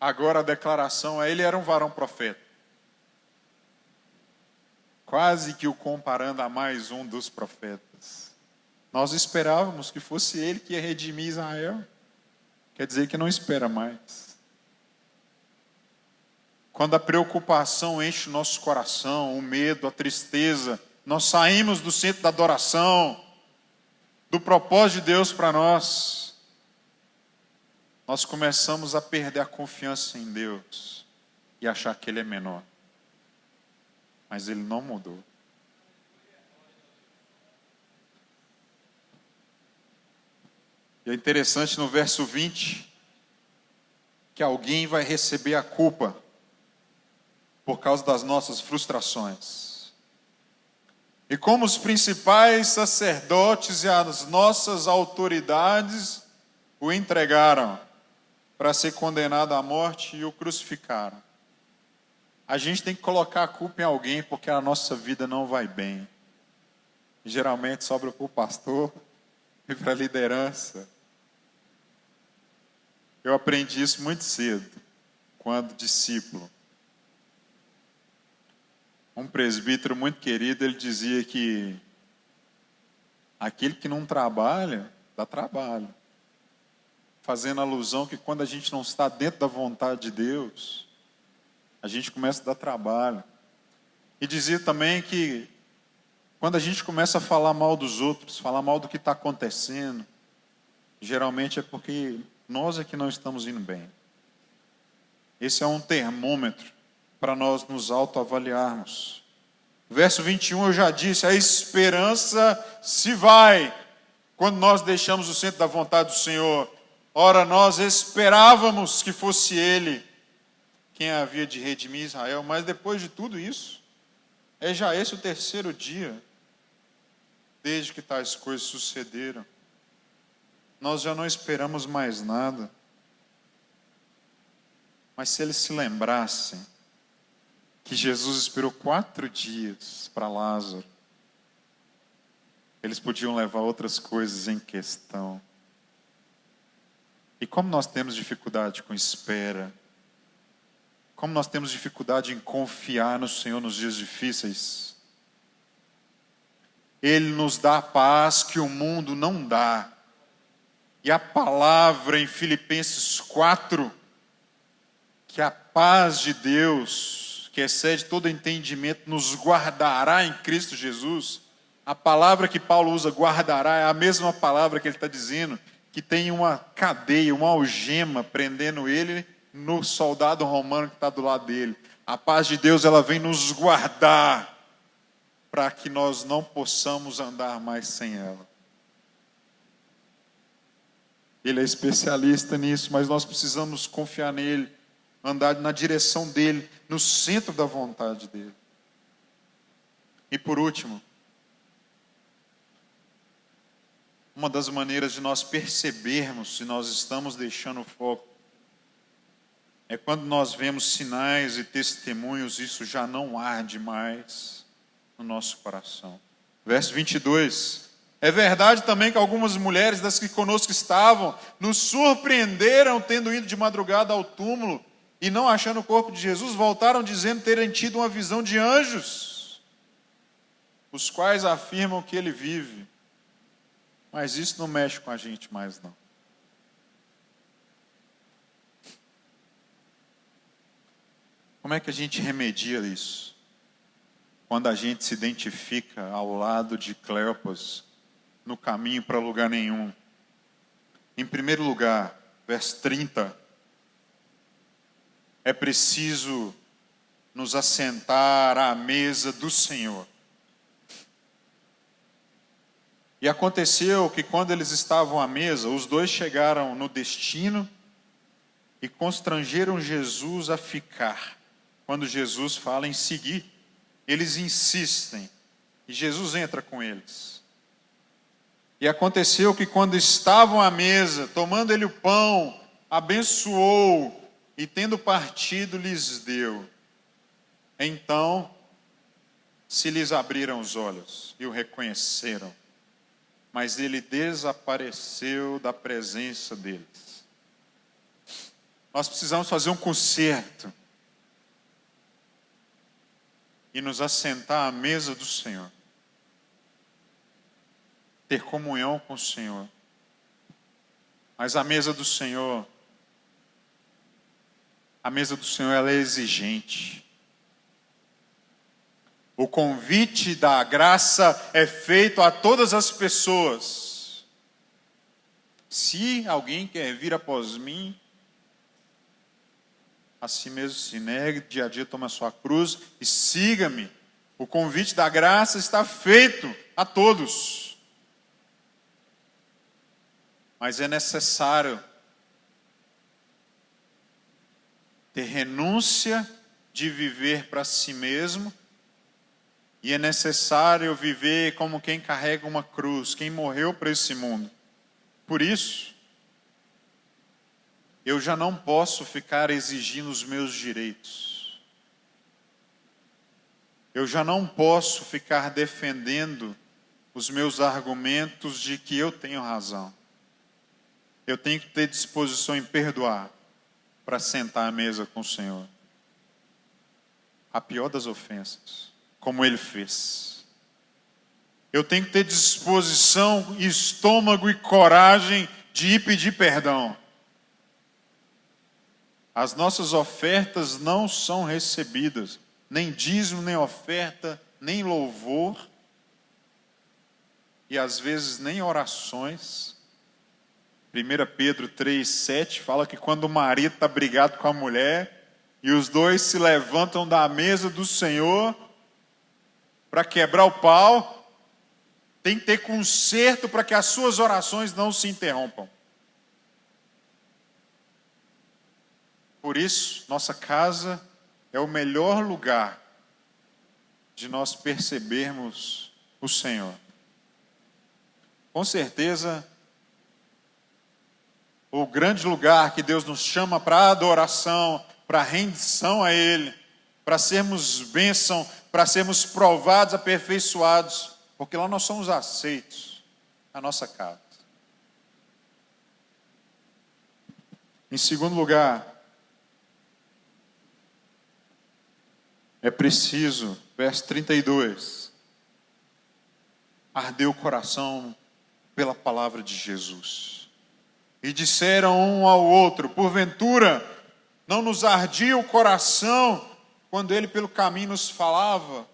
Agora a declaração é: Ele era um varão profeta. Quase que o comparando a mais um dos profetas. Nós esperávamos que fosse Ele que ia redimir Israel. Quer dizer que não espera mais. Quando a preocupação enche o nosso coração, o medo, a tristeza, nós saímos do centro da adoração, do propósito de Deus para nós, nós começamos a perder a confiança em Deus e achar que Ele é menor. Mas Ele não mudou. E é interessante no verso 20, que alguém vai receber a culpa por causa das nossas frustrações. E como os principais sacerdotes e as nossas autoridades o entregaram para ser condenado à morte e o crucificaram. A gente tem que colocar a culpa em alguém porque a nossa vida não vai bem. Geralmente sobra para o pastor e para a liderança. Eu aprendi isso muito cedo, quando discípulo. Um presbítero muito querido, ele dizia que aquele que não trabalha, dá trabalho. Fazendo alusão que quando a gente não está dentro da vontade de Deus, a gente começa a dar trabalho. E dizia também que quando a gente começa a falar mal dos outros, falar mal do que está acontecendo, geralmente é porque nós é que não estamos indo bem. Esse é um termômetro para nós nos autoavaliarmos. Verso 21 eu já disse, a esperança se vai quando nós deixamos o centro da vontade do Senhor. Ora, nós esperávamos que fosse Ele quem havia de redimir Israel, mas depois de tudo isso, é já esse o terceiro dia, desde que tais coisas sucederam. Nós já não esperamos mais nada. Mas se eles se lembrassem que Jesus esperou 4 dias para Lázaro, eles podiam levar outras coisas em questão. E como nós temos dificuldade com espera, como nós temos dificuldade em confiar no Senhor nos dias difíceis, Ele nos dá a paz que o mundo não dá. E a palavra em Filipenses 4, que a paz de Deus, que excede todo entendimento, nos guardará em Cristo Jesus. A palavra que Paulo usa, guardará, é a mesma palavra que ele está dizendo, que tem uma cadeia, uma algema prendendo ele no soldado romano que está do lado dele. A paz de Deus, ela vem nos guardar para que nós não possamos andar mais sem ela. Ele é especialista nisso, mas nós precisamos confiar nele, andar na direção dele, no centro da vontade dele. E por último, uma das maneiras de nós percebermos se nós estamos deixando o foco é quando nós vemos sinais e testemunhos, isso já não arde mais no nosso coração. Verso 22. É verdade também que algumas mulheres das que conosco estavam nos surpreenderam tendo ido de madrugada ao túmulo e não achando o corpo de Jesus, voltaram dizendo terem tido uma visão de anjos, os quais afirmam que ele vive. Mas isso não mexe com a gente mais não. Como é que a gente remedia isso? Quando a gente se identifica ao lado de Cleopas, no caminho para lugar nenhum. Em primeiro lugar, verso 30, é preciso nos assentar à mesa do Senhor. E aconteceu que quando eles estavam à mesa, os dois chegaram no destino e constrangeram Jesus a ficar. Quando Jesus fala em seguir, eles insistem e Jesus entra com eles. E aconteceu que quando estavam à mesa, tomando ele o pão, abençoou e tendo partido lhes deu. Então se lhes abriram os olhos e o reconheceram, mas ele desapareceu da presença deles. Nós precisamos fazer um concerto e nos assentar à mesa do Senhor. Ter comunhão com o Senhor. Mas a mesa do Senhor ela é exigente. O convite da graça é feito a todas as pessoas. Se alguém quer vir após mim, a si mesmo se negue, dia a dia toma a sua cruz e siga-me. O convite da graça está feito a todos. Mas é necessário ter renúncia de viver para si mesmo, e é necessário viver como quem carrega uma cruz, quem morreu para esse mundo. Por isso, eu já não posso ficar exigindo os meus direitos. Eu já não posso ficar defendendo os meus argumentos de que eu tenho razão. Eu tenho que ter disposição em perdoar para sentar à mesa com o Senhor. A pior das ofensas, como ele fez. Eu tenho que ter disposição, estômago e coragem de ir pedir perdão. As nossas ofertas não são recebidas, nem dízimo, nem oferta, nem louvor, e às vezes nem orações. 1 Pedro 3,7 fala que quando o marido está brigado com a mulher, e os dois se levantam da mesa do Senhor para quebrar o pau, tem que ter conserto para que as suas orações não se interrompam. Por isso, nossa casa é o melhor lugar de nós percebermos o Senhor. Com certeza, o grande lugar que Deus nos chama para adoração, para rendição a Ele, para sermos bênção, para sermos provados, aperfeiçoados, porque lá nós somos aceitos, a nossa casa. Em segundo lugar, é preciso, verso 32, arder o coração pela palavra de Jesus. E disseram um ao outro, porventura, não nos ardia o coração quando ele pelo caminho nos falava,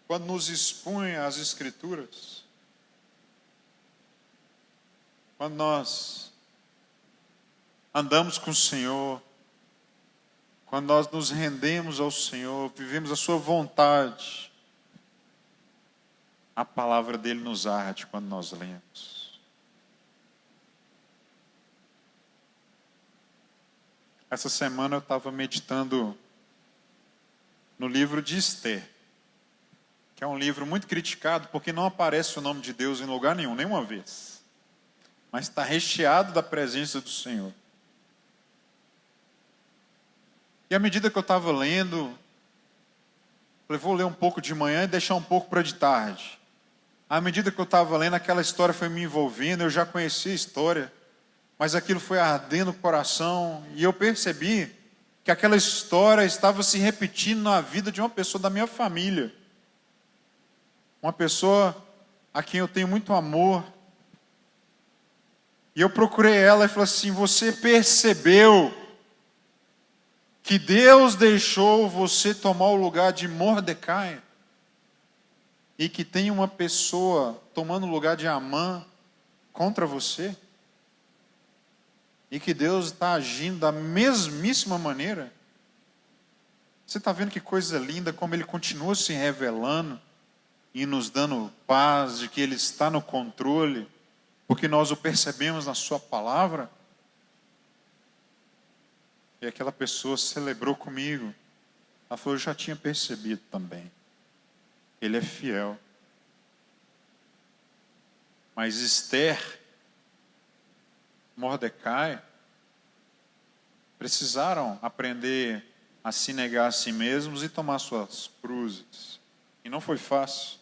quando nos expunha as Escrituras? Quando nós andamos com o Senhor, quando nós nos rendemos ao Senhor, vivemos a sua vontade, a palavra dele nos arde quando nós lemos. Essa semana eu estava meditando no livro de Esther, que é um livro muito criticado porque não aparece o nome de Deus em lugar nenhum, nenhuma vez. Mas está recheado da presença do Senhor. E à medida que eu estava lendo, falei, vou ler um pouco de manhã e deixar um pouco para de tarde. À medida que eu estava lendo, aquela história foi me envolvendo, eu já conhecia a história, mas aquilo foi ardendo o coração, e eu percebi que aquela história estava se repetindo na vida de uma pessoa da minha família. Uma pessoa a quem eu tenho muito amor. E eu procurei ela e falei assim, você percebeu que Deus deixou você tomar o lugar de Mordecai? E que tem uma pessoa tomando o lugar de Amã contra você? E que Deus está agindo da mesmíssima maneira? Você está vendo que coisa linda, como Ele continua se revelando e nos dando paz, de que Ele está no controle, porque nós o percebemos na sua palavra? E aquela pessoa celebrou comigo. Ela falou, eu já tinha percebido também. Ele é fiel. Mas Esther, Mordecai, precisaram aprender a se negar a si mesmos e tomar suas cruzes. E não foi fácil.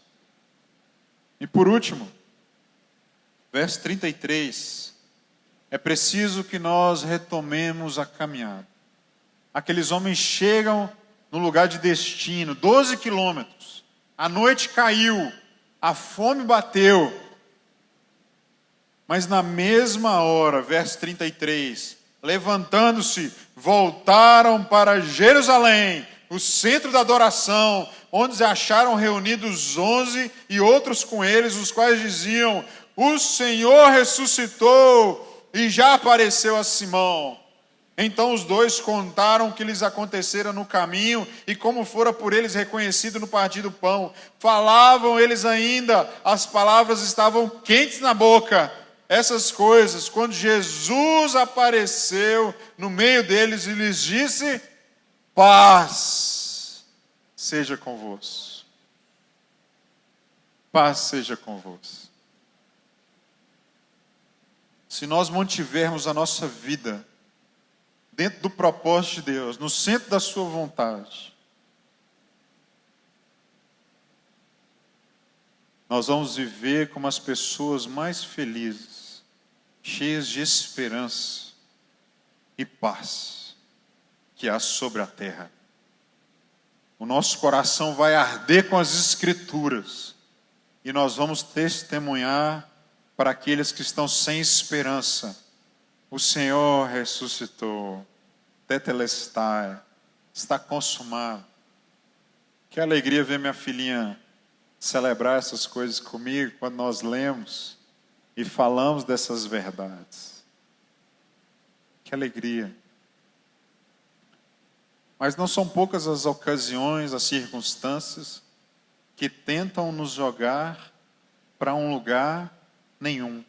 E por último, verso 33, é preciso que nós retomemos a caminhada. Aqueles homens chegam no lugar de destino, 12 quilômetros. A noite caiu, a fome bateu. Mas na mesma hora, verso 33, levantando-se, voltaram para Jerusalém, o centro da adoração, onde se acharam reunidos 11 e outros com eles, os quais diziam, o Senhor ressuscitou e já apareceu a Simão. Então os dois contaram o que lhes acontecera no caminho e como fora por eles reconhecido no partir do pão. Falavam eles ainda, as palavras estavam quentes na boca. Essas coisas, quando Jesus apareceu no meio deles e lhes disse, paz seja convosco. Paz seja convosco. Se nós mantivermos a nossa vida dentro do propósito de Deus, no centro da sua vontade, nós vamos viver como as pessoas mais felizes, cheias de esperança e paz que há sobre a terra. O nosso coração vai arder com as Escrituras e nós vamos testemunhar para aqueles que estão sem esperança. O Senhor ressuscitou, tetelestai, está consumado. Que alegria ver minha filhinha celebrar essas coisas comigo quando nós lemos e falamos dessas verdades. Que alegria. Mas não são poucas as ocasiões, as circunstâncias que tentam nos jogar para um lugar nenhum.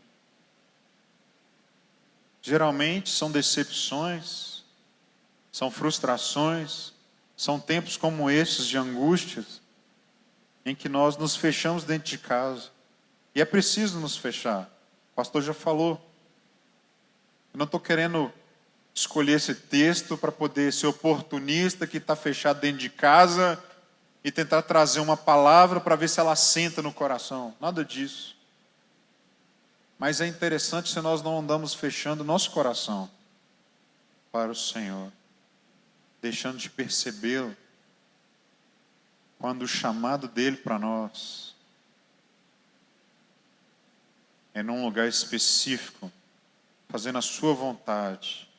Geralmente são decepções, são frustrações, são tempos como estes de angústias, em que nós nos fechamos dentro de casa. E é preciso nos fechar. O pastor já falou. Eu não estou querendo escolher esse texto para poder ser oportunista que está fechado dentro de casa e tentar trazer uma palavra para ver se ela assenta no coração. Nada disso. Mas é interessante se nós não andamos fechando nosso coração para o Senhor, deixando de percebê-lo quando o chamado dele para nós é num lugar específico, fazendo a sua vontade,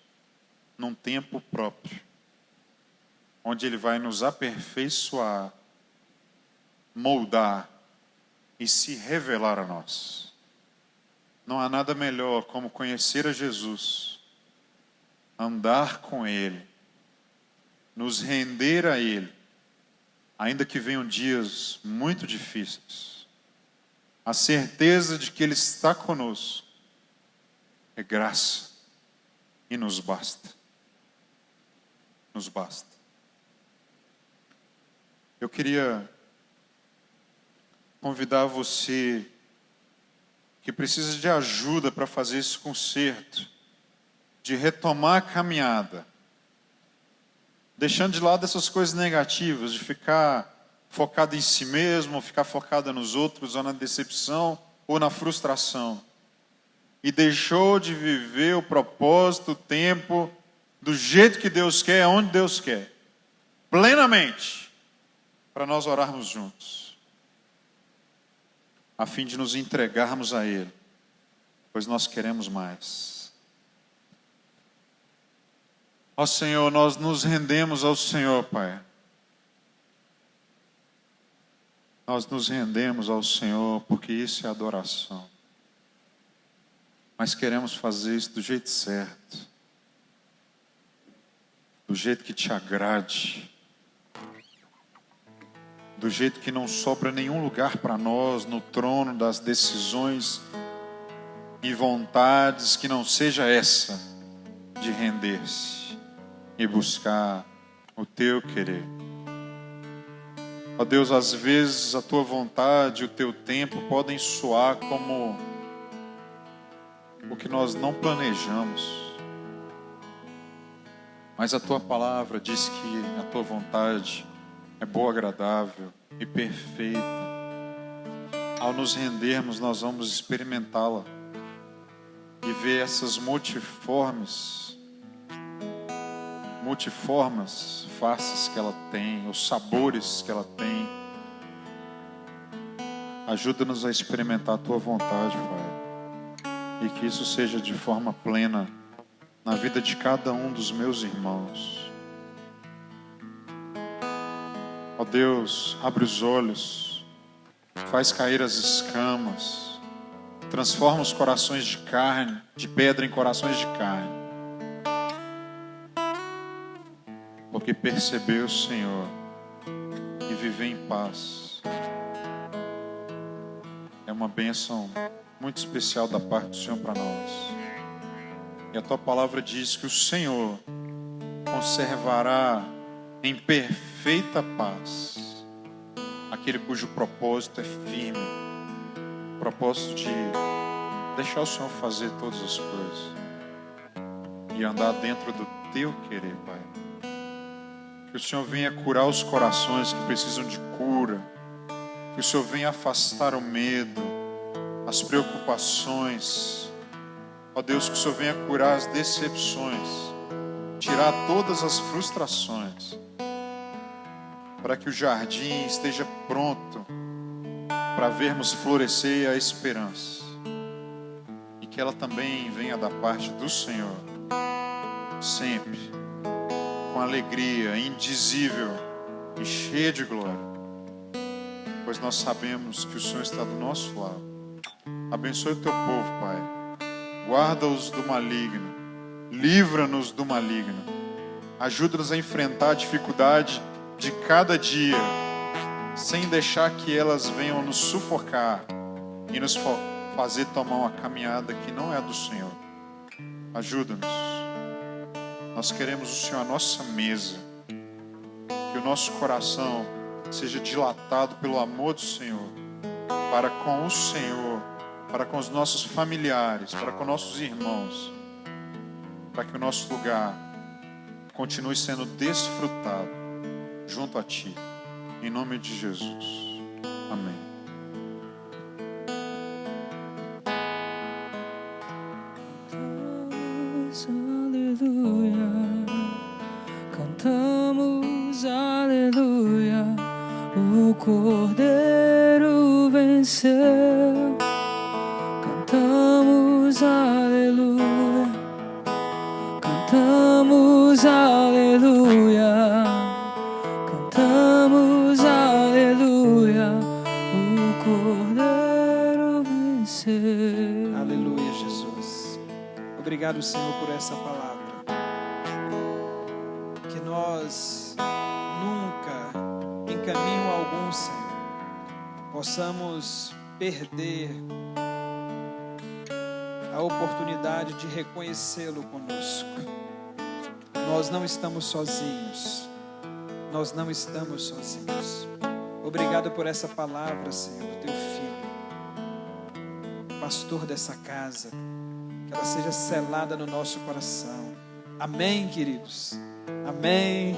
num tempo próprio, onde ele vai nos aperfeiçoar, moldar e se revelar a nós. Não há nada melhor como conhecer a Jesus, andar com Ele, nos render a Ele, ainda que venham dias muito difíceis. A certeza de que Ele está conosco é graça e nos basta. Nos basta. Eu queria convidar você que precisa de ajuda para fazer esse conserto, de retomar a caminhada, deixando de lado essas coisas negativas, de ficar focado em si mesmo, ficar focado nos outros, ou na decepção, ou na frustração. E deixou de viver o propósito, o tempo, do jeito que Deus quer, onde Deus quer, plenamente, para nós orarmos juntos, a fim de nos entregarmos a Ele, pois nós queremos mais. Ó Senhor, nós nos rendemos ao Senhor, Pai. Nós nos rendemos ao Senhor, porque isso é adoração. Mas queremos fazer isso do jeito certo, do jeito que te agrade, do jeito que não sobra nenhum lugar para nós no trono das decisões e vontades que não seja essa de render-se e buscar o teu querer. Ó Deus, às vezes a tua vontade e o teu tempo podem soar como o que nós não planejamos, mas a tua palavra diz que a tua vontade é boa, agradável e perfeita. Ao nos rendermos, nós vamos experimentá-la e ver essas multiformes faces que ela tem, os sabores que ela tem. Ajuda-nos a experimentar a tua vontade, Pai, e que isso seja de forma plena na vida de cada um dos meus irmãos. Ó Deus, abre os olhos, faz cair as escamas, transforma os corações de carne, de pedra em corações de carne. Porque percebeu, Senhor, e viver em paz é uma bênção muito especial da parte do Senhor para nós. E a tua palavra diz que o Senhor conservará em perfeita paz aquele cujo propósito é firme, propósito de deixar o Senhor fazer todas as coisas e andar dentro do teu querer, Pai. Que o Senhor venha curar os corações que precisam de cura, que o Senhor venha afastar o medo, as preocupações. Ó Deus, que o Senhor venha curar as decepções, tirar todas as frustrações, para que o jardim esteja pronto para vermos florescer a esperança, e que ela também venha da parte do Senhor, sempre, com alegria indizível e cheia de glória, pois nós sabemos que o Senhor está do nosso lado. Abençoe o teu povo, Pai, guarda-os do maligno, livra-nos do maligno, Ajuda-nos a enfrentar a dificuldade de cada dia, sem deixar que elas venham nos sufocar e nos fazer tomar uma caminhada que não é do Senhor. Ajuda-nos. Nós queremos o Senhor à nossa mesa. Que o nosso coração seja dilatado pelo amor do Senhor, para com o Senhor, para com os nossos familiares, para com nossos irmãos, para que o nosso lugar continue sendo desfrutado junto a Ti. Em nome de Jesus. Amém. Aleluia, cantamos aleluia, o Cordeiro venceu. Cantamos aleluia, cantamos aleluia, cantamos aleluia, o Cordeiro venceu. Aleluia, Jesus. Obrigado, Senhor, por essa palavra. Que nós nunca, em caminho algum, Senhor, possamos perder a oportunidade de reconhecê-lo conosco. Nós não estamos sozinhos. Nós não estamos sozinhos. Obrigado por essa palavra, Senhor, do Teu Filho, pastor dessa casa. Que ela seja selada no nosso coração. Amém, queridos? Amém.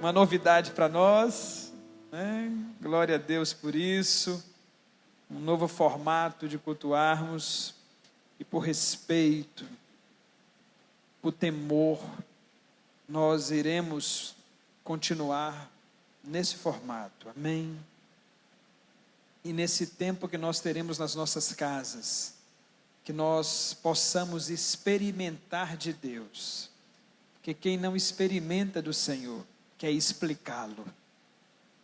Uma novidade para nós, né? Glória a Deus por isso. Um novo formato de cultuarmos. E por respeito, por temor, nós iremos continuar nesse formato. Amém? E nesse tempo que nós teremos nas nossas casas, que nós possamos experimentar de Deus. Porque quem não experimenta do Senhor, quer explicá-lo.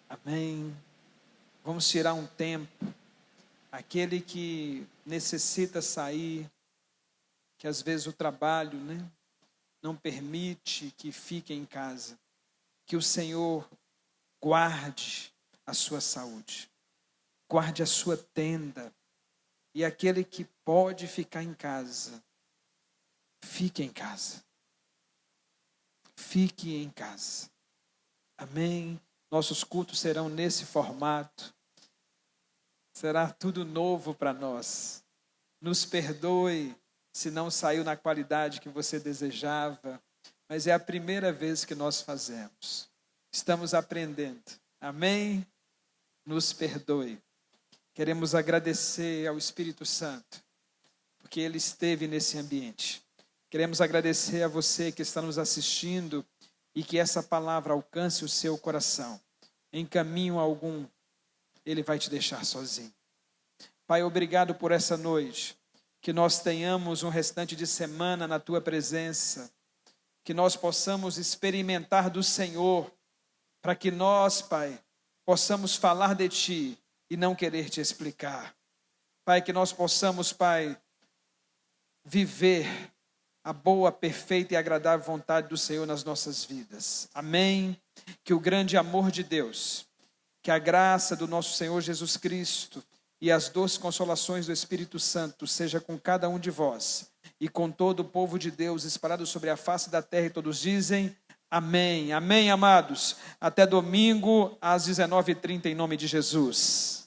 Amém? Vamos tirar um tempo. Aquele que necessita sair, que às vezes o trabalho, não permite que fique em casa. Que o Senhor guarde a sua saúde. Guarde a sua tenda. E aquele que pode ficar em casa, fique em casa. Fique em casa. Amém? Nossos cultos serão nesse formato. Será tudo novo para nós. Nos perdoe se não saiu na qualidade que você desejava, mas é a primeira vez que nós fazemos. Estamos aprendendo. Amém? Nos perdoe. Queremos agradecer ao Espírito Santo, porque Ele esteve nesse ambiente. Queremos agradecer a você que está nos assistindo e que essa palavra alcance o seu coração. Em caminho algum, Ele vai te deixar sozinho. Pai, obrigado por essa noite. Que nós tenhamos um restante de semana na Tua presença. Que nós possamos experimentar do Senhor, para que nós, Pai, possamos falar de Ti e não querer Te explicar. Pai, que nós possamos, Pai, viver a boa, perfeita e agradável vontade do Senhor nas nossas vidas. Amém? Que o grande amor de Deus, que a graça do nosso Senhor Jesus Cristo e as doces consolações do Espírito Santo seja com cada um de vós e com todo o povo de Deus espalhado sobre a face da terra, e todos dizem amém. Amém, amados. Até domingo às 19h30 em nome de Jesus.